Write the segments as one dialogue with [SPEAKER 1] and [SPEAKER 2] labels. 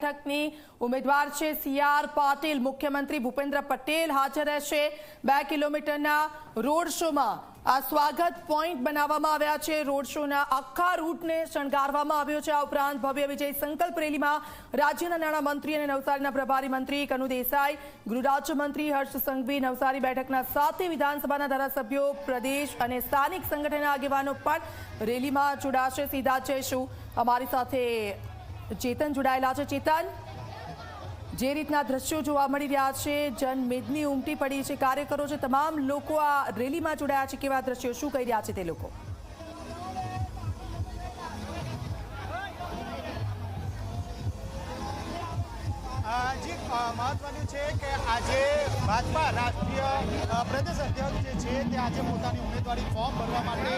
[SPEAKER 1] બેઠકની ઉમેદવાર છે CR પાટીલ। મુખ્યમંત્રી ભૂપેન્દ્ર પટેલ હાજર રહેશે। 2 કિલોમીટરના રોડ શોમાં આ સ્વાગત પોઈન્ટ બનાવવામાં આવ્યા છે। રોડ શોના આખા રૂટને શણગારવામાં આવ્યો છે। આ ઉપરાંત ભવ્ય વિજય સંકલ્પ રેલીમાં રાજ્યના નાણામંત્રી અને નવસારીના પ્રભારી મંત્રી કનુ દેસાઈ, ગૃહ રાજ્યમંત્રી હર્ષ સંઘવી, નવસારી બેઠકના 7 વિધાનસભાના ધારાસભ્યો, પ્રદેશ અને સ્થાનિક સંગઠનના આગેવાનો પણ રેલીમાં જોડાશે। સીધા જઈશું, અમારી સાથે ચેતન જોડાયેલા છે। ચેતન, જે રીતના દ્રશ્યો જોવા મળી રહ્યા છે, જનમેદની ઉમટી પડી છે, કાર્યકરો છે, તમામ લોકો આ રેલીમાં જોડાયા છે, કેવા દ્રશ્યો, શું કહી રહ્યા છે તે લોકો?
[SPEAKER 2] જી, મહત્વનું છે કે આજે ભાજપા રાષ્ટ્રીય પ્રદેશ અધ્યક્ષ જે છે તે આજે પોતાની ઉમેદવારી ફોર્મ ભરવા માટે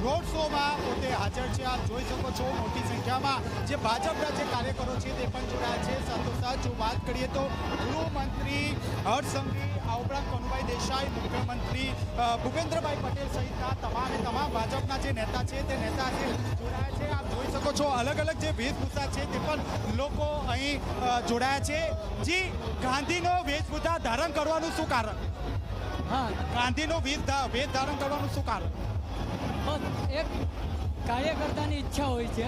[SPEAKER 2] રોડ શોમાં પોતે હાજર છે। આપ જોઈ શકો છો મોટી સંખ્યામાં જે ભાજપના જે કાર્યકરો છે તે પણ જોડાયા છે। સાથોસાથ જો વાત કરીએ તો ગૃહમંત્રી હર્ષ સંઘવી, આ ઉપરાંત કનુભાઈ દેસાઈ, મુખ્યમંત્રી ભૂપેન્દ્રભાઈ પટેલ સહિતના તમામ ભાજપના જે નેતા છે તે નેતા છે જોડાયા છે। આપ જોઈ શકો છો અલગ અલગ જે વેશભૂષા છે તે પણ લોકો અહીં જોડાયા છે। જી, ગાંધીનો વેશભૂષા ધારણ કરવાનું શું કારણ?
[SPEAKER 3] હા,
[SPEAKER 2] ગાંધીનો વેશ ધારણ કરવાનું શું કારણ?
[SPEAKER 3] બસ એક કાર્યકર્તાની ઈચ્છા હોય છે,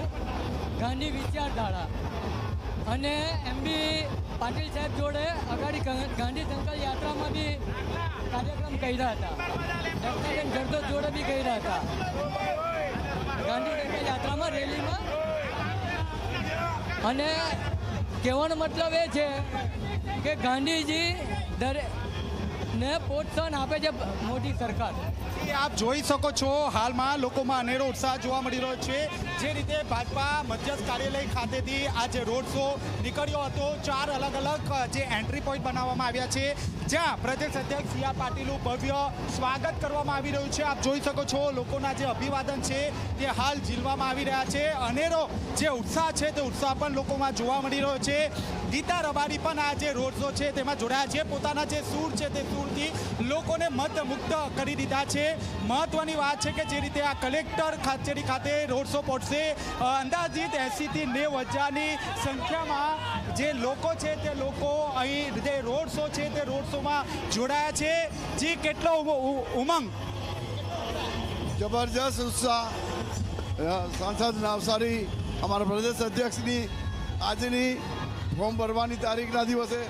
[SPEAKER 3] ગાંધી વિચારધારા, અને બી પાટીલ સાહેબ જોડે અગાડી ગાંધી જંગલ યાત્રામાં બી કાર્યક્રમ કર્યા હતા, ડૉક્ટર જરદોસ જોડે બી કર્યા હતા, ગાંધી જંગલ યાત્રામાં રેલીમાં। અને કહેવાનો મતલબ એ છે કે ગાંધીજી ને પ્રોત્સાહન આપે છે મોદી સરકાર।
[SPEAKER 2] આપ જોઈ શકો છો હાલમાં લોકોમાં અનેરો ઉત્સાહ જોવા મળી રહ્યો છે। જે રીતે ભાજપા મધ્યસ્થ કાર્યાલય ખાતેથી આ જે રોડ શો નીકળ્યો હતો, 4 અલગ અલગ જે એન્ટ્રી પોઈન્ટ બનાવવામાં આવ્યા છે, જ્યાં પ્રદેશ અધ્યક્ષ CR પાટીલનું ભવ્ય સ્વાગત કરવામાં આવી રહ્યું છે। આપ જોઈ શકો છો લોકોના જે અભિવાદન છે તે હાલ ઝીલવામાં આવી રહ્યા છે। અનેરો જે ઉત્સાહ છે તે ઉત્સાહ પણ લોકોમાં જોવા મળી રહ્યો છે। ગીતા રબારી પણ આ જે રોડ શો છે તેમાં જોડાયા છે, પોતાના જે સૂર છે તે સૂરથી લોકોને મંત્રમુગ્ધ કરી દીધા છે। મહત્વની વાત છે કે જે રીતે આ કલેક્ટર કચેરી ખાતે રોડ શો પહોંચશે, અંદાજિત 80 થી 90 હજારની સંખ્યામાં જે લોકો છે તે લોકો અહીં જે રોડ શો છે તે રોડ શોમાં જોડાયા છે। જી, કેટલો ઉમંગ!
[SPEAKER 4] જબરજસ્ત ઉત્સાહ। સાંસદ નવસારી અમારા પ્રદેશ અધ્યક્ષની આજની ફોર્મ ભરવાની તારીખના દિવસે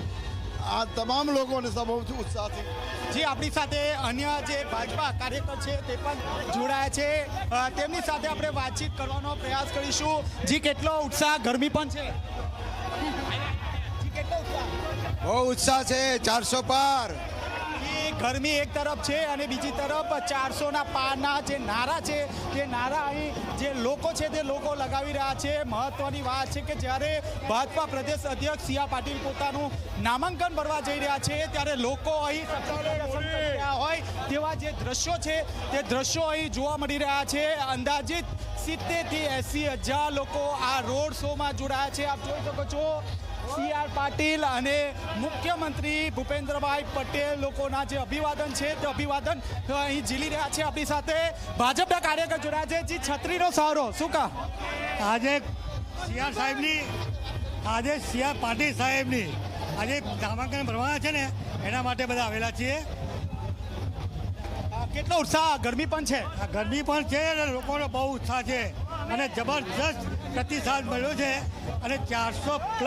[SPEAKER 4] આ તમામ લોકોને બહુ ઉત્સાહથી।
[SPEAKER 2] જી, આપણી સાથે અન્ય જે ભાજપા કાર્યકર છે તે પણ જોડાયા છે, તેમની સાથે આપણે વાતચીત કરવાનો પ્રયાસ કરીશું। જી, કેટલો ઉત્સાહ! ગરમી પણ છે? જી, કેટલો ઉત્સાહ!
[SPEAKER 4] બહુ ઉત્સાહ છે, 400 પાર।
[SPEAKER 2] ગરમી એક તરફ છે અને બીજી તરફ 400ના પારના જે નારા છે તે નારા અહીં જે લોકો છે તે લોકો લગાવી રહ્યા છે। મહત્વની વાત છે કે જ્યારે ભાજપા પ્રદેશ અધ્યક્ષ CR પાટીલ પોતાનું નામાંકન ભરવા જઈ રહ્યા છે ત્યારે લોકો અહીં દર્શન કરી રહ્યા હોય તેવા જે દ્રશ્યો છે તે દ્રશ્યો અહીં જોવા મળી રહ્યા છે। અંદાજિત 70 થી 80 હજાર લોકો આ રોડ શોમાં જોડાયા છે। આપ જોઈ શકો છો CR પાટીલ અને મુખ્યમંત્રી ભૂપેન્દ્રભાઈ પટેલ લોકોના જે અભિવાદન છે તે અભિવાદન અહીં ઝીલી રહ્યા છે। આપણી સાથે ભાજપના કાર્યકર જોડાયા છે। જી, છત્રીનો સહારો શું કા?
[SPEAKER 5] આજે CR સાહેબની, આજે CR પાટીલ સાહેબની આજે નામાંકન ભરવાના છે ને એના માટે બધા આવેલા છીએ।
[SPEAKER 2] કેટલો ઉત્સાહ! ગરમી પણ છે?
[SPEAKER 5] ગરમી પણ છે અને લોકોનો બહુ ઉત્સાહ છે અને જબરજસ્ત પ્રતિસાદ મળ્યો છે અને 400+